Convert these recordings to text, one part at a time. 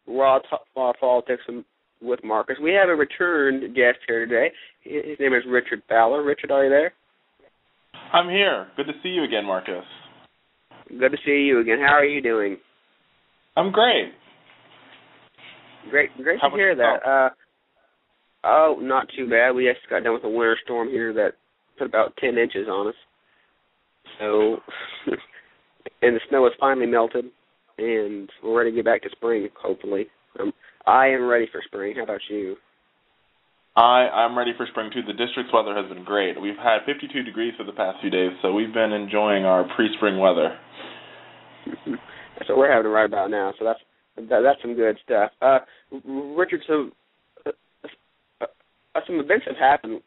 Raw Politics with Marcus. We have a returned guest here today. His name is Richard Fowler. Richard, are you there? I'm here. Good to see you again, Marcus. Good to see you again. How are you doing? I'm great. Great to hear that. Oh, not too bad. We just got done with a winter storm here that put about 10 inches on us. So, and the snow has finally melted, and we're ready to get back to spring, hopefully. I am ready for spring. How about you? I'm ready for spring, too. The district's weather has been great. We've had 52 degrees for the past few days, so we've been enjoying our pre-spring weather. That's what we're having right about now, so that's some good stuff. Richard, some events have happened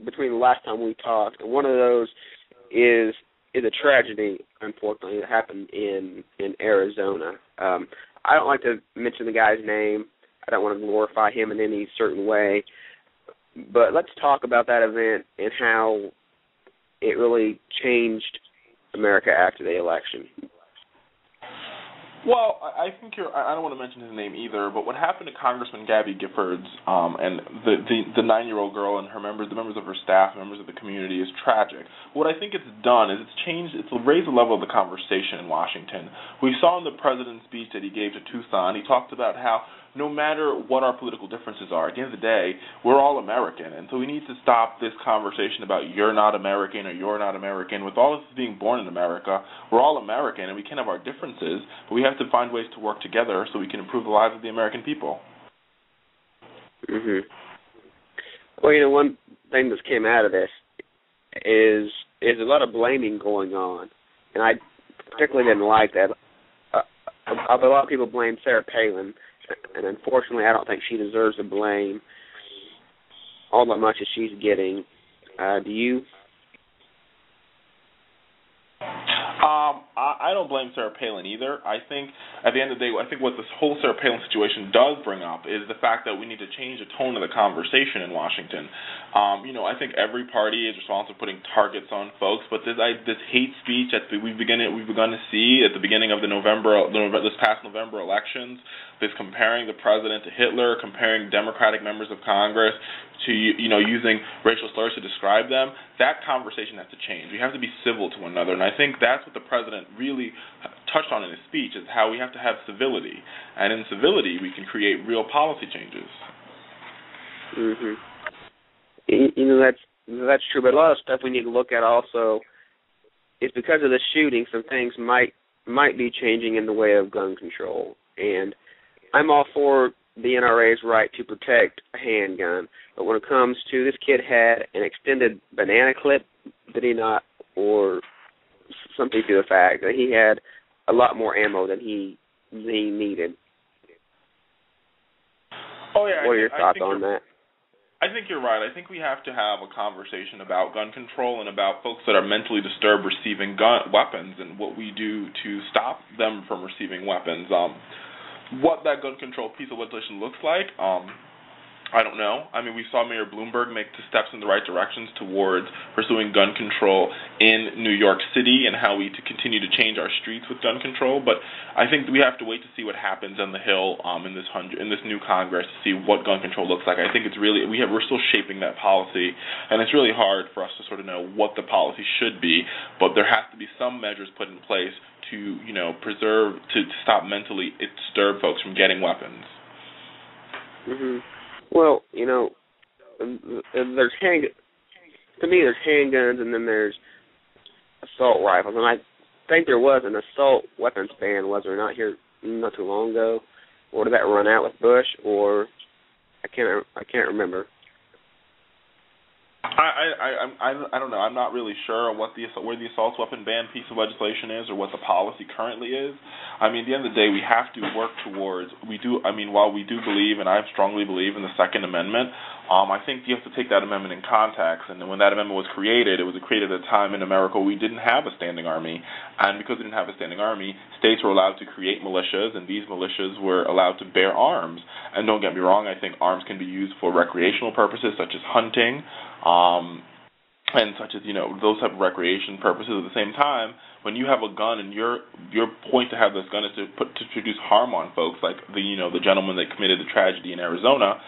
between the last time we talked, and one of those is a tragedy, unfortunately, that happened in Arizona. I don't like to mention the guy's name. I don't want to glorify him in any certain way. But let's talk about that event and how it really changed America after the election. Well, I think I don't want to mention his name either, but what happened to Congressman Gabby Giffords and the 9-year-old girl and the members of her staff, members of the community, is tragic. What I think it's done is it's raised the level of the conversation in Washington. We saw in the president's speech that he gave to Tucson, he talked about how no matter what our political differences are, at the end of the day, we're all American. And so we need to stop this conversation about you're not American or you're not American. With all of us being born in America, we're all American, and we can have our differences, but we have to find ways to work together so we can improve the lives of the American people. Mhm. Well, one thing that came out of this is a lot of blaming going on, and I particularly didn't like that. A lot of people blame Sarah Palin, and unfortunately, I don't think she deserves the blame all that much as she's getting. Do you? I don't blame Sarah Palin either. I think at the end of the day, I think what this whole Sarah Palin situation does bring up is the fact that we need to change the tone of the conversation in Washington. I think every party is responsible for putting targets on folks, but this hate speech that we've begun to see at the beginning of this past November elections, this comparing the president to Hitler, comparing Democratic members of Congress to using racial slurs to describe them, that conversation has to change. We have to be civil to one another, and I think that's what the president really touched on in his speech, is how we have to have civility, and in civility we can create real policy changes. Mhm. That's true, but a lot of stuff we need to look at also is because of the shooting, some things might be changing in the way of gun control, and I'm all for the NRA's right to protect a handgun, but when it comes to this kid had an extended banana clip, did he not, or something to the fact that he had a lot more ammo than he needed. Oh yeah. What are your thoughts on that? I think you're right. I think we have to have a conversation about gun control and about folks that are mentally disturbed receiving weapons and what we do to stop them from receiving weapons. What that gun control piece of legislation looks like, I don't know. I mean, we saw Mayor Bloomberg make the steps in the right directions towards pursuing gun control in New York City and how we continue to change our streets with gun control. But I think we have to wait to see what happens on the Hill in this new Congress to see what gun control looks like. I think it's really we're still shaping that policy, and it's really hard for us to sort of know what the policy should be. But there has to be some measures put in place to to stop mentally disturbed folks from getting weapons. Mhm. Well, there's there's handguns and then there's assault rifles, and I think there was an assault weapons ban, was there not, here not too long ago? Or did that run out with Bush? Or I can't remember. I don't know. I'm not really sure where the assault weapon ban piece of legislation is or what the policy currently is. I mean, at the end of the day, we have to work towards. While we do believe, and I strongly believe in the Second Amendment, I think you have to take that amendment in context. And when that amendment was created, it was created at a time in America where we didn't have a standing army, and because we didn't have a standing army, states were allowed to create militias, and these militias were allowed to bear arms. And don't get me wrong, I think arms can be used for recreational purposes such as hunting. and such as, those type of recreation purposes. At the same time, when you have a gun and your point to have this gun is to produce harm on folks, like the gentleman that committed the tragedy in Arizona,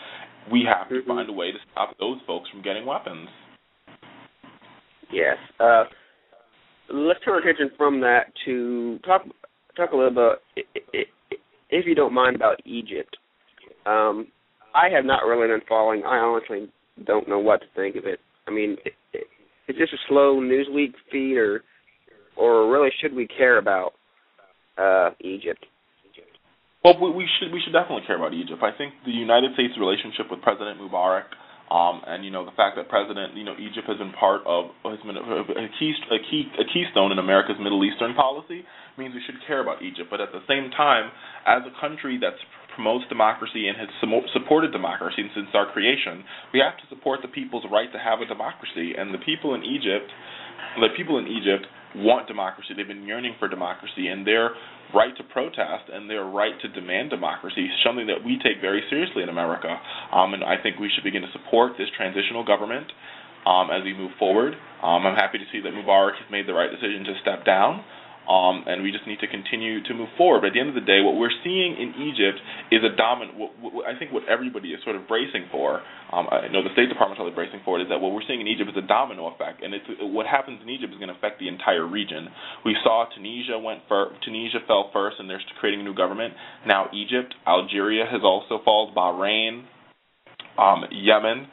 we have to find a way to stop those folks from getting weapons. Yes. Let's turn our attention from that to talk a little bit, if you don't mind, about Egypt. I have not really been following. I honestly don't know what to think of it. I mean, is this a slow Newsweek feed, or really should we care about Egypt? Well, we should definitely care about Egypt. I think the United States' relationship with President Mubarak, and the fact that Egypt has been a keystone in America's Middle Eastern policy means we should care about Egypt. But at the same time, as a country that promotes democracy and has supported democracy since our creation, we have to support the people's right to have a democracy. And the people in Egypt want democracy. They've been yearning for democracy, and their right to protest and their right to demand democracy is something that we take very seriously in America. And I think we should begin to support this transitional government as we move forward. I'm happy to see that Mubarak has made the right decision to step down. And we just need to continue to move forward. But at the end of the day, what we're seeing in Egypt is a dominant. I think what everybody is sort of bracing for, I know the State Department is really bracing for it, is that what we're seeing in Egypt is a domino effect, and what happens in Egypt is going to affect the entire region. We saw Tunisia fell first, and they're creating a new government. Now Egypt, Algeria has also fallen, Bahrain, Yemen,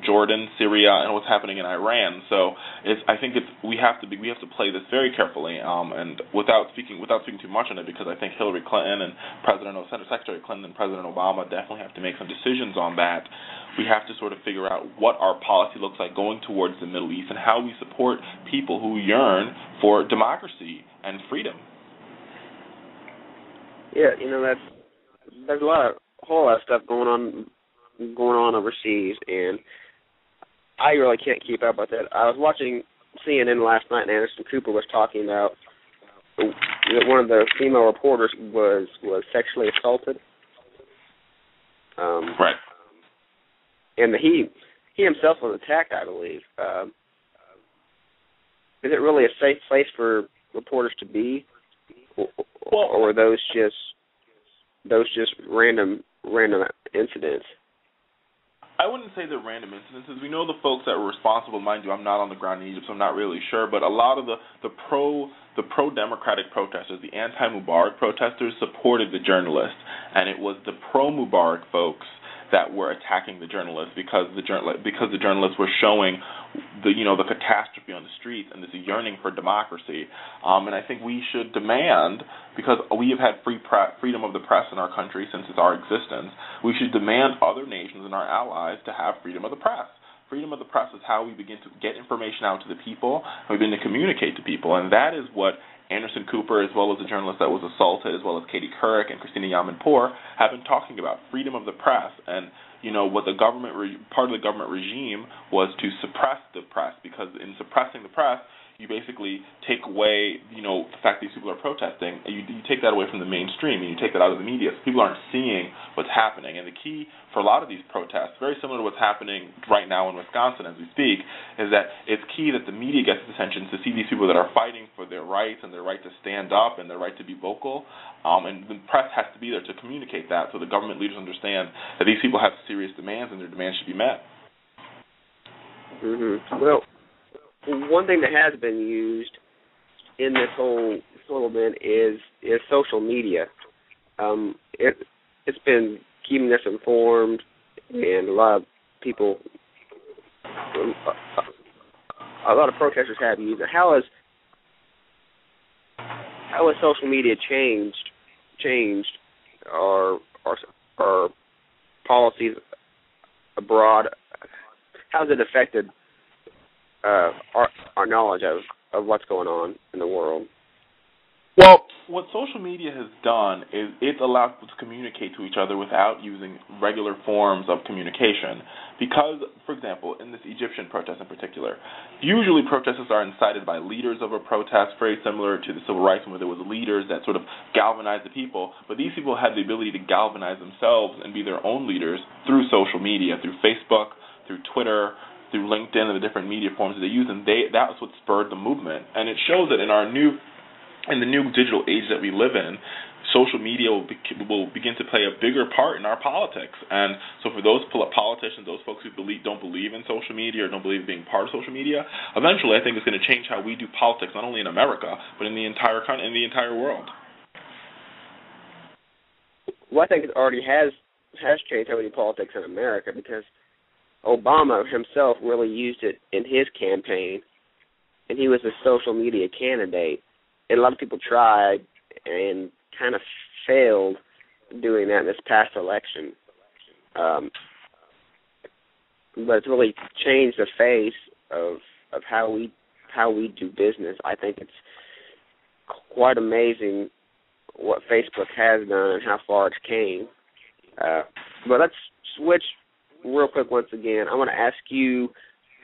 Jordan, Syria, and what's happening in Iran. So I think we have to play this very carefully, and without speaking too much on it, because I think Hillary Clinton and Secretary Clinton and President Obama definitely have to make some decisions on that. We have to sort of figure out what our policy looks like going towards the Middle East and how we support people who yearn for democracy and freedom. Yeah, there's a whole lot of stuff going on overseas, and I really can't keep up with it. I was watching CNN last night, and Anderson Cooper was talking about that one of the female reporters was sexually assaulted. Right. And he himself was attacked, I believe. Is it really a safe place for reporters to be, or are those just random incidents? I wouldn't say they're random incidences. We know the folks that were responsible. Mind you, I'm not on the ground in Egypt, so I'm not really sure. But a lot of the pro-democratic protesters, the anti-Mubarak protesters, supported the journalists, and it was the pro-Mubarak folks that were attacking the journalists because the journalists were showing the catastrophe on the streets and this yearning for democracy. And I think we should demand, because we have had freedom of the press in our country since our existence, we should demand other nations and our allies to have freedom of the press. Freedom of the press is how we begin to get information out to the people, and we begin to communicate to people, and that is what Anderson Cooper, as well as the journalist that was assaulted, as well as Katie Couric and Christina Yamanpour, have been talking about freedom of the press. And what the government part of the government regime was to suppress the press, because in suppressing the press, you basically take away, the fact these people are protesting. You take that away from the mainstream, and you take that out of the media. So people aren't seeing what's happening. And the key for a lot of these protests, very similar to what's happening right now in Wisconsin as we speak, is that it's key that the media gets attention to see these people that are fighting for their rights and their right to stand up and their right to be vocal. And the press has to be there to communicate that, so the government leaders understand that these people have serious demands and their demands should be met. Mm-hmm. Well, one thing that has been used in this whole bit is social media. It's been keeping us informed, and a lot of people, a lot of protesters have used it. How has social media changed our policies abroad? How has it affected our knowledge of what's going on in the world? Well, what social media has done is it's allowed people to communicate to each other without using regular forms of communication. Because, for example, in this Egyptian protest in particular, usually protesters are incited by leaders of a protest, very similar to the civil rights movement. There was leaders that sort of galvanized the people, but these people had the ability to galvanize themselves and be their own leaders through social media, through Facebook, through Twitter, through LinkedIn and the different media forms that they use, and that was what spurred the movement. And it shows that in the new digital age that we live in, social media will begin to play a bigger part in our politics. And so for those politicians, those folks who don't believe in social media or don't believe in being part of social media, eventually I think it's going to change how we do politics, not only in America, but in the entire world. Well, I think it already has changed how we do politics in America, because Obama himself really used it in his campaign, and he was a social media candidate. And a lot of people tried and kind of failed doing that in this past election. But it's really changed the face of how we do business. I think it's quite amazing what Facebook has done and how far it's came. But let's switch real quick once again. I want to ask you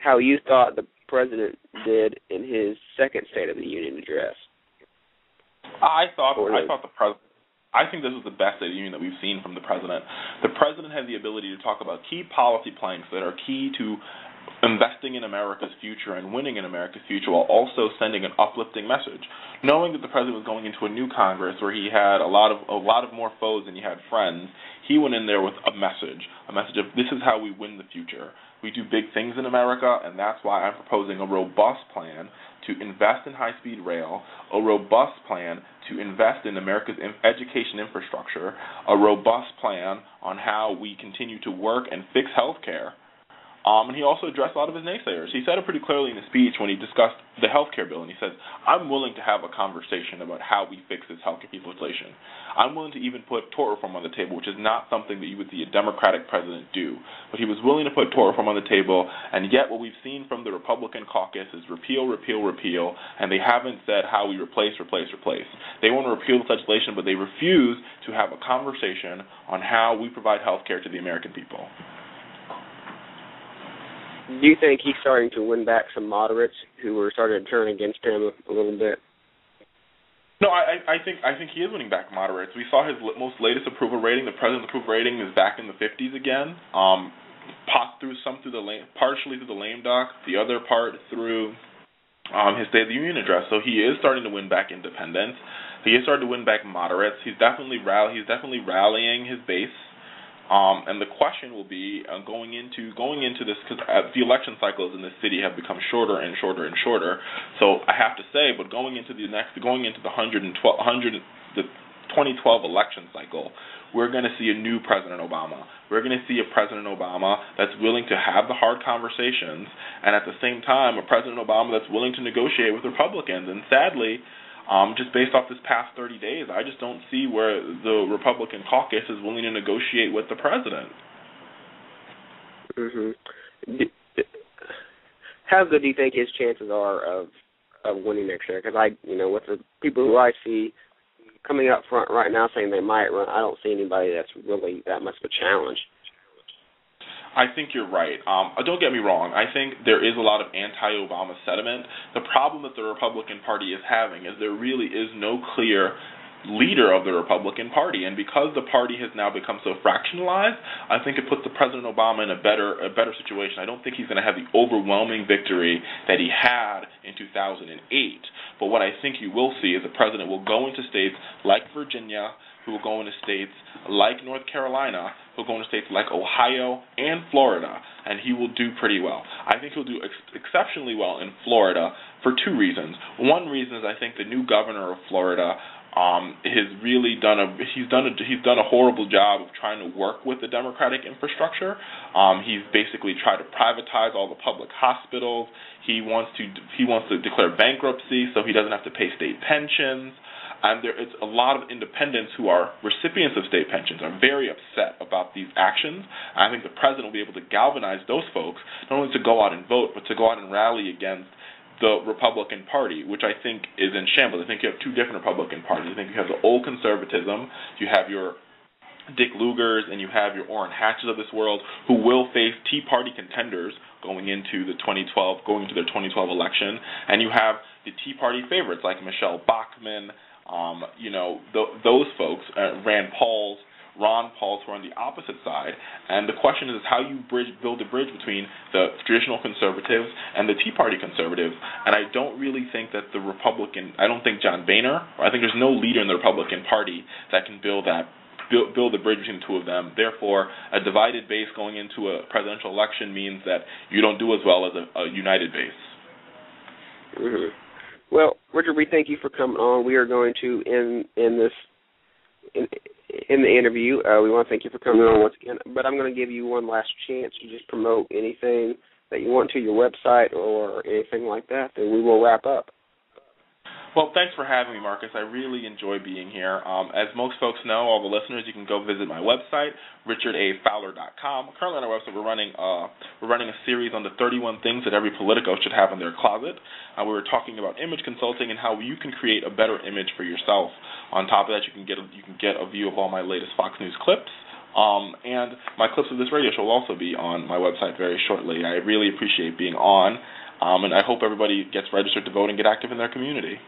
how you thought the president did in his second State of the Union address. I think this was the best State of the Union that we've seen from the president. The president had the ability to talk about key policy planks that are key to investing in America's future and winning in America's future, while also sending an uplifting message. Knowing that the president was going into a new Congress where he had a lot of more foes than he had friends, he went in there with a message of this is how we win the future. We do big things in America, and that's why I'm proposing a robust plan to invest in high-speed rail, a robust plan to invest in America's education infrastructure, a robust plan on how we continue to work and fix health care. And he also addressed a lot of his naysayers. He said it pretty clearly in his speech when he discussed the health care bill, and he said, I'm willing to have a conversation about how we fix this health care legislation. I'm willing to even put tort reform on the table, which is not something that you would see a Democratic president do. But he was willing to put tort reform on the table, and yet what we've seen from the Republican caucus is repeal, repeal, repeal, and they haven't said how we replace. They want to repeal the legislation, but they refuse to have a conversation on how we provide health care to the American people. Do you think he's starting to win back some moderates who were starting to turn against him a little bit? No, I think he is winning back moderates. We saw his most latest approval rating. The president's approval rating is back in the 50s again. Partially through the lame duck, the other part through his State of the Union address. So he is starting to win back independents. He is starting to win back moderates. He's definitely rallying his base. And the question will be going into this, because the election cycles in this city have become shorter and shorter and shorter. So I have to say, but going into the 2012 election cycle, we're going to see a new President Obama. We're going to see a President Obama that's willing to have the hard conversations, and at the same time, a President Obama that's willing to negotiate with Republicans. And sadly, just based off this past 30 days, I just don't see where the Republican caucus is willing to negotiate with the president. Mm-hmm. How good do you think his chances are of winning next year? Because with the people who I see coming up front right now saying they might run, I don't see anybody that's really that much of a challenge. I think you're right. Don't get me wrong. I think there is a lot of anti-Obama sentiment. The problem that the Republican Party is having is there really is no clear leader of the Republican Party, and because the party has now become so fractionalized, I think it puts the President Obama in a better situation. I don't think he's going to have the overwhelming victory that he had in 2008. But what I think you will see is the president will go into states like Virginia, who will go into states like North Carolina, who will go into states like Ohio and Florida, and he will do pretty well. I think he'll do exceptionally well in Florida for two reasons. One reason is I think the new governor of Florida has really done a horrible job of trying to work with the Democratic infrastructure. He's basically tried to privatize all the public hospitals. He wants to declare bankruptcy so he doesn't have to pay state pensions. And it's a lot of independents who are recipients of state pensions are very upset about these actions. I think the president will be able to galvanize those folks not only to go out and vote, but to go out and rally against the Republican Party, which I think is in shambles. I think you have two different Republican parties. I think you have the old conservatism, you have your Dick Lugers, and you have your Orrin Hatches of this world who will face Tea Party contenders going into their 2012 election, and you have the Tea Party favorites like Michelle Bachmann, those folks, Rand Paul's, Ron Pauls, who are on the opposite side. And the question is how you build a bridge between the traditional conservatives and the Tea Party conservatives. And I don't really think that I don't think John Boehner, I think there's no leader in the Republican Party that can build a bridge between the two of them. Therefore, a divided base going into a presidential election means that you don't do as well as a united base. Mm-hmm. Well, Richard, we thank you for coming on. We are going to end in the interview. We want to thank you for coming on once again, but I'm going to give you one last chance to just promote anything that you want to, your website or anything like that, and we will wrap up. Well, thanks for having me, Marcus. I really enjoy being here. As most folks know, all the listeners, you can go visit my website, richardafowler.com. Currently on our website, we're running a series on the 31 things that every Politico should have in their closet. We were talking about image consulting and how you can create a better image for yourself. On top of that, you can get a view of all my latest Fox News clips. And my clips of this radio show will also be on my website very shortly. I really appreciate being on, and I hope everybody gets registered to vote and get active in their community.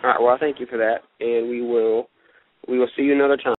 All right, well, thank you for that, and we will see you another time.